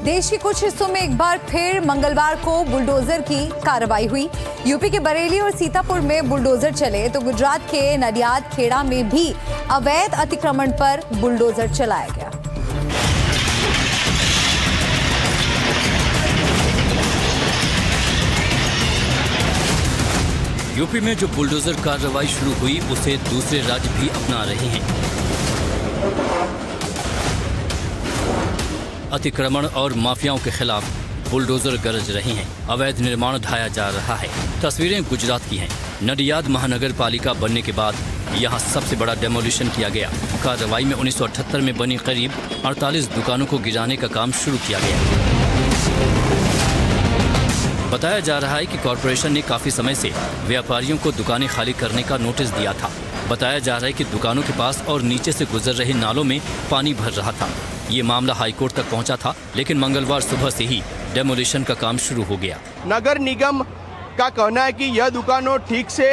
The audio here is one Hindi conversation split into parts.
देश के कुछ हिस्सों में एक बार फिर मंगलवार को बुलडोजर की कार्रवाई हुई। यूपी के बरेली और सीतापुर में बुलडोजर चले तो गुजरात के नडियाद खेड़ा में भी अवैध अतिक्रमण पर बुलडोजर चलाया गया। यूपी में जो बुलडोजर कार्रवाई शुरू हुई उसे दूसरे राज्य भी अपना रहे हैं। अतिक्रमण और माफियाओं के खिलाफ बुलडोजर गरज रहे हैं। अवैध निर्माण ढाया जा रहा है। तस्वीरें गुजरात की हैं। नडियाद महानगर पालिका बनने के बाद यहाँ सबसे बड़ा डेमोलिशन किया गया। कार्रवाई में 1978 में बनी करीब 48 दुकानों को गिराने का काम शुरू किया गया। बताया जा रहा है कि कॉरपोरेशन ने काफी समय से व्यापारियों को दुकानें खाली करने का नोटिस दिया था। बताया जा रहा है कि दुकानों के पास और नीचे से गुजर रहे नालों में पानी भर रहा था। ये मामला हाईकोर्ट तक पहुंचा था, लेकिन मंगलवार सुबह से ही डेमोलिशन का काम शुरू हो गया। नगर निगम का कहना है कि यह दुकानों ठीक से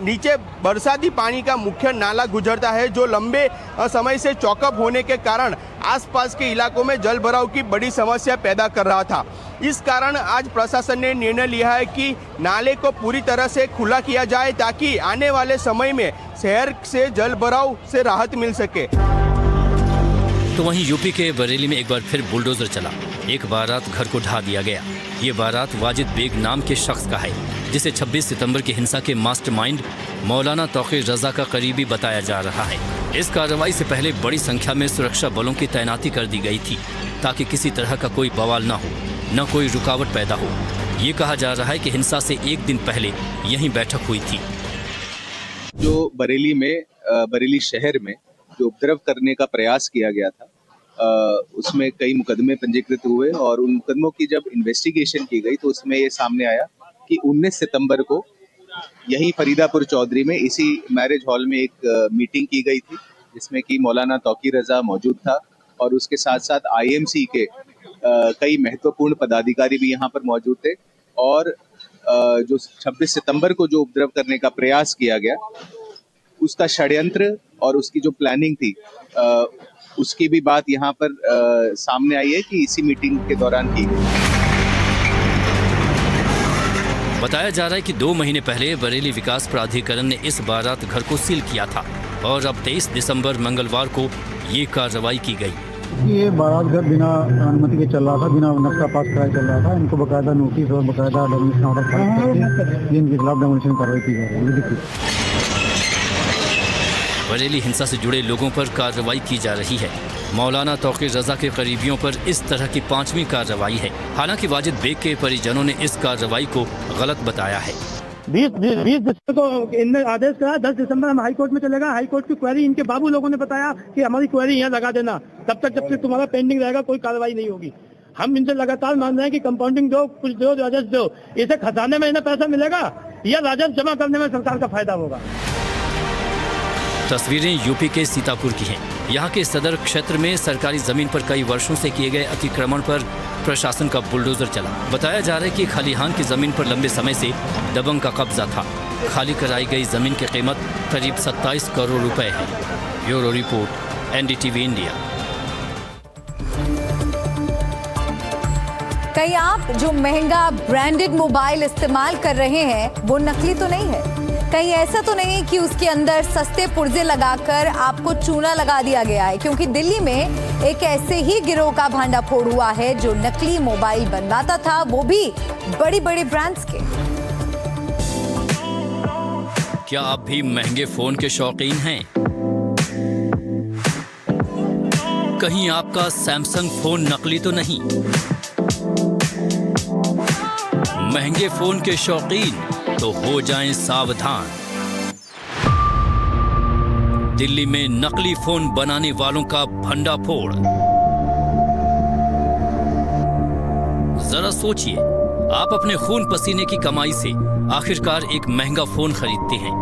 नीचे बरसाती पानी का मुख्य नाला गुजरता है, जो लंबे समय से चौकअप होने के कारण आसपास के इलाकों में जल भराव की बड़ी समस्या पैदा कर रहा था। इस कारण आज प्रशासन ने निर्णय लिया है कि नाले को पूरी तरह से खुला किया जाए, ताकि आने वाले समय में शहर से जल भराव से राहत मिल सके। तो वहीं यूपी के बरेली में एक बार फिर बुलडोजर चला। एक बारात घर को ढा दिया गया। ये बारात वाजिद बेग नाम के शख्स का है, जिसे 26 सितंबर की हिंसा के मास्टरमाइंड मौलाना तौक़ीर रजा का करीबी बताया जा रहा है। इस कार्रवाई से पहले बड़ी संख्या में सुरक्षा बलों की तैनाती कर दी गई थी, ताकि किसी तरह का कोई बवाल न हो, न कोई रुकावट पैदा हो। ये कहा जा रहा है कि हिंसा से एक दिन पहले यहीं बैठक हुई थी। जो बरेली शहर में जो उपद्रव करने का प्रयास किया गया था, उसमें कई मुकदमे पंजीकृत हुए और उन मुकदमों की जब इन्वेस्टिगेशन की गई तो उसमें ये सामने आया कि 19 सितंबर को यही फरीदापुर चौधरी में इसी मैरिज हॉल में एक मीटिंग की गई थी, जिसमें कि मौलाना तौक़ीर रजा मौजूद था और उसके साथ साथ आईएमसी के कई महत्वपूर्ण पदाधिकारी भी यहाँ पर मौजूद थे। और जो 26 सितंबर को जो उपद्रव करने का प्रयास किया गया, उसका षड्यंत्र और उसकी जो प्लानिंग थी, उसकी भी बात यहाँ पर सामने आई है कि इसी मीटिंग के दौरान की गई। बताया जा रहा है कि 2 महीने पहले बरेली विकास प्राधिकरण ने इस बारात घर को सील किया था और अब 23 दिसंबर मंगलवार को ये कार्रवाई की गई। ये बारात घर बिना अनुमति के चल रहा था, बिना नक्शा पास कराए चल रहा था। इनको बकायदा नोटिस और बकायदा डेमोलिशन ऑर्डर करके इनके खिलाफ डेमोलिशन कार्रवाई की जा रही है। बरेली हिंसा से जुड़े लोगों पर कार्रवाई की जा रही है। मौलाना तौक़ीर रजा के करीबियों पर इस तरह की 5वीं कार्रवाई है। हालांकि वाजिद बेग के परिजनों ने इस कार्रवाई को गलत बताया है। 20 दिसंबर को इनने आदेश करा, 10 दिसंबर हम हाई कोर्ट में चलेगा। हाई कोर्ट की क्वेरी इनके बाबू लोगों ने बताया कि हमारी क्वेरी यहाँ लगा देना, तब तक तुम्हारा पेंडिंग रहेगा, कोई कार्रवाई नहीं होगी। हम इनसे लगातार मान रहे हैं कि कंपाउंडिंग दो, कुछ दो, राजस्व दो। इसे खजाने में इन्हें पैसा मिलेगा या राजस्व जमा करने में सरकार का फायदा होगा। तस्वीरें यूपी के सीतापुर की हैं। यहाँ के सदर क्षेत्र में सरकारी जमीन पर कई वर्षों से किए गए अतिक्रमण पर प्रशासन का बुलडोजर चला। बताया जा रहा है कि खलिहान की जमीन पर लंबे समय से दबंग का कब्जा था। खाली कराई गई जमीन की कीमत करीब 27 करोड़ रुपए है। Bureau report, NDTV India. कहीं आप जो महंगा ब्रांडेड मोबाइल इस्तेमाल कर रहे हैं वो नकली तो नहीं है? कहीं ऐसा तो नहीं कि उसके अंदर सस्ते पुर्जे लगाकर आपको चूना लगा दिया गया है? क्योंकि दिल्ली में एक ऐसे ही गिरोह का भांडाफोड़ हुआ है जो नकली मोबाइल बनवाता था, वो भी बड़ी बड़ी ब्रांड्स के। क्या आप भी महंगे फोन के शौकीन हैं? कहीं आपका सैमसंग फोन नकली तो नहीं? महंगे फोन के शौकीन तो हो जाएं सावधान। दिल्ली में नकली फोन बनाने वालों का भंडाफोड़। जरा सोचिए, आप अपने खून पसीने की कमाई से आखिरकार एक महंगा फोन खरीदते हैं।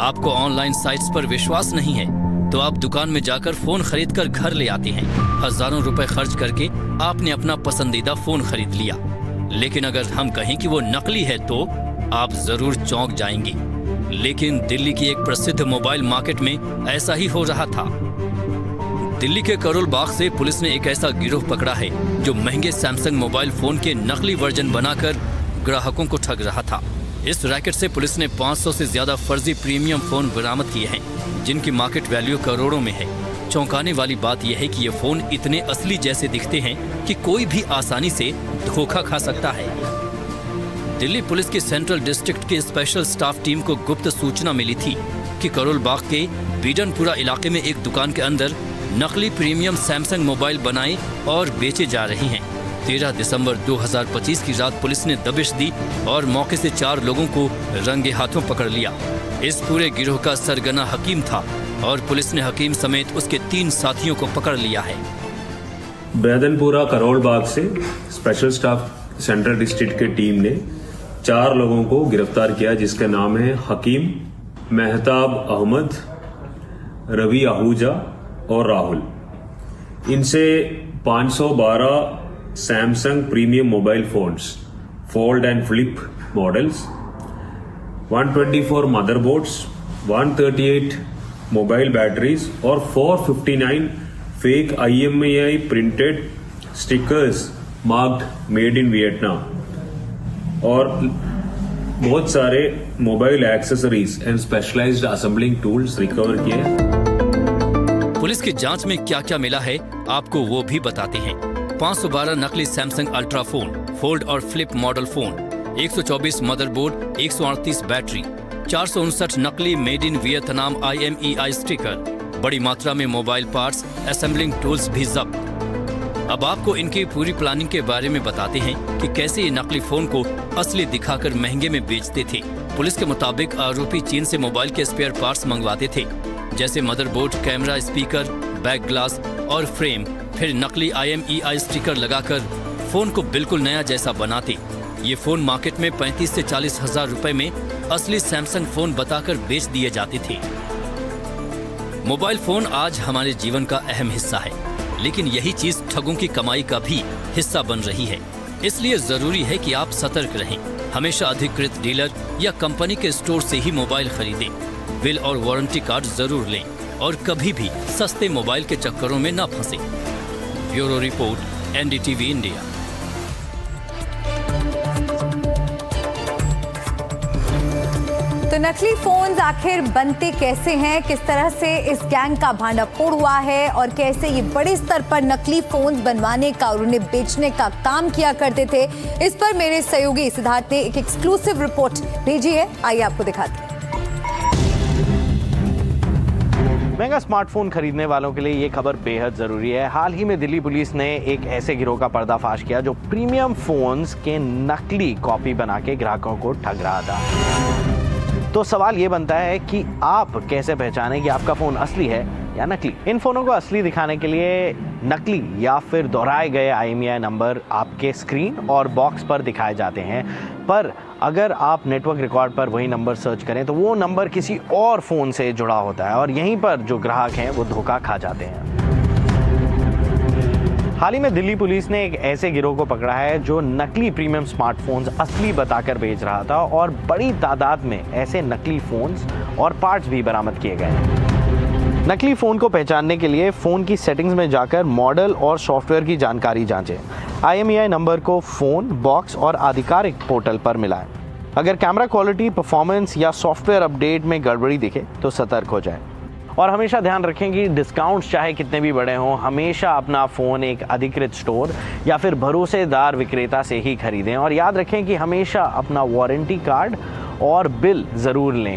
आपको ऑनलाइन साइट्स पर विश्वास नहीं है तो आप दुकान में जाकर फोन खरीदकर घर ले आते हैं। हजारों रुपए खर्च करके आपने अपना पसंदीदा फोन खरीद लिया, लेकिन अगर हम कहें कि वो नकली है तो आप जरूर चौंक जाएंगे। लेकिन दिल्ली की एक प्रसिद्ध मोबाइल मार्केट में ऐसा ही हो रहा था। दिल्ली के करोल बाग से पुलिस ने एक ऐसा गिरोह पकड़ा है जो महंगे सैमसंग मोबाइल फोन के नकली वर्जन बनाकर ग्राहकों को ठग रहा था। इस रैकेट से पुलिस ने 500 से ज्यादा फर्जी प्रीमियम फोन बरामद किए हैं, जिनकी मार्केट वैल्यू करोड़ों में है। चौंकाने वाली बात यह है कि ये फोन इतने असली जैसे दिखते हैं कि कोई भी आसानी से धोखा खा सकता है। दिल्ली पुलिस की सेंट्रल डिस्ट्रिक्ट की स्पेशल स्टाफ टीम को गुप्त सूचना मिली थी कि करोल बाग के बीडनपुरा इलाके में एक दुकान के अंदर नकली प्रीमियम सैमसंग मोबाइल बनाए और बेचे जा रहे हैं। 13 दिसंबर 2025 की रात पुलिस ने दबिश दी और मौके से 4 लोगों को रंगे हाथों पकड़ लिया। इस पूरे गिरोह का सरगना हकीम था और पुलिस ने हकीम समेत उसके 3 साथियों को पकड़ लिया है। बेदनपुरा करोल बाग से स्पेशल स्टाफ सेंट्रल डिस्ट्रिक्ट की टीम ने 4 लोगों को गिरफ्तार किया, जिसके नाम है हकीम, मेहताब अहमद, रवि आहूजा और राहुल। इनसे 512 Samsung premium mobile phones, fold and flip models, 124 motherboards, 138 mobile batteries और 459 fake IMEI printed stickers marked made in Vietnam और बहुत सारे mobile accessories and specialised assembling tools recover किए। पुलिस की जांच में क्या क्या मिला है आपको वो भी बताते हैं। 512 नकली सैमसंग अल्ट्रा फोन, फोल्ड और flip model phone, 124 motherboard, 138 battery, 459 नकली made in Vietnam IMEI sticker, बड़ी मात्रा में मोबाइल पार्ट्स, असेंबलिंग टूल्स भी जब्त। अब आपको इनकी पूरी प्लानिंग के बारे में बताते हैं कि कैसे ये नकली फोन को असली दिखाकर महंगे में बेचते थे। पुलिस के मुताबिक आरोपी चीन से मोबाइल के स्पेयर पार्ट्स मंगवाते थे, जैसे motherboard, camera, speaker, back glass और फ्रेम। फिर नकली IMEI स्टिकर लगाकर फोन को बिल्कुल नया जैसा बनाते। ये फोन मार्केट में 35 से 40 हजार रुपए में असली सैमसंग फोन बताकर बेच दिए जाते थे। मोबाइल फोन आज हमारे जीवन का अहम हिस्सा है, लेकिन यही चीज ठगों की कमाई का भी हिस्सा बन रही है। इसलिए जरूरी है कि आप सतर्क रहें। हमेशा अधिकृत डीलर या कंपनी के स्टोर से ही मोबाइल खरीदें। बिल और वारंटी कार्ड जरूर लें और कभी भी सस्ते मोबाइल के चक्करों में न फंसें। Bureau report, NDTV India. तो नकली फोन्स आखिर बनते कैसे हैं, किस तरह से इस गैंग का भांडाफोड़ हुआ है और कैसे ये बड़े स्तर पर नकली फोन्स बनवाने का और उन्हें बेचने का काम किया करते थे, इस पर मेरे सहयोगी सिद्धार्थ ने एक एक्सक्लूसिव रिपोर्ट भेजी है। आइए आपको दिखाते हैं। महंगा स्मार्टफोन खरीदने वालों के लिए ये खबर बेहद ज़रूरी है। हाल ही में दिल्ली पुलिस ने एक ऐसे गिरोह का पर्दाफाश किया जो प्रीमियम फोन्स के नकली कॉपी बना के ग्राहकों को ठग रहा था। तो सवाल ये बनता है कि आप कैसे पहचानें कि आपका फ़ोन असली है या नकली। इन फ़ोनों को असली दिखाने के लिए नकली या फिर दोहराए गए IMEI नंबर आपके स्क्रीन और बॉक्स पर दिखाए जाते हैं, पर अगर आप नेटवर्क रिकॉर्ड पर वही नंबर सर्च करें तो वो नंबर किसी और फ़ोन से जुड़ा होता है और यहीं पर जो ग्राहक हैं वो धोखा खा जाते हैं। हाल ही में दिल्ली पुलिस ने एक ऐसे गिरोह को पकड़ा है जो नकली प्रीमियम स्मार्टफोन्स असली बताकर बेच रहा था और बड़ी तादाद में ऐसे नकली फ़ोन्स और पार्ट्स भी बरामद किए गए हैं। नकली फ़ोन को पहचानने के लिए फ़ोन की सेटिंग्स में जाकर मॉडल और सॉफ्टवेयर की जानकारी जांचें। IMEI नंबर को फ़ोन, बॉक्स और आधिकारिक पोर्टल पर मिलाएं। अगर कैमरा क्वालिटी, परफॉर्मेंस या सॉफ्टवेयर अपडेट में गड़बड़ी दिखे तो सतर्क हो जाएं। और हमेशा ध्यान रखें कि डिस्काउंट्स चाहे कितने भी बड़े हों, हमेशा अपना फ़ोन एक अधिकृत स्टोर या फिर भरोसेदार विक्रेता से ही खरीदें और याद रखें कि हमेशा अपना वारंटी कार्ड और बिल ज़रूर लें।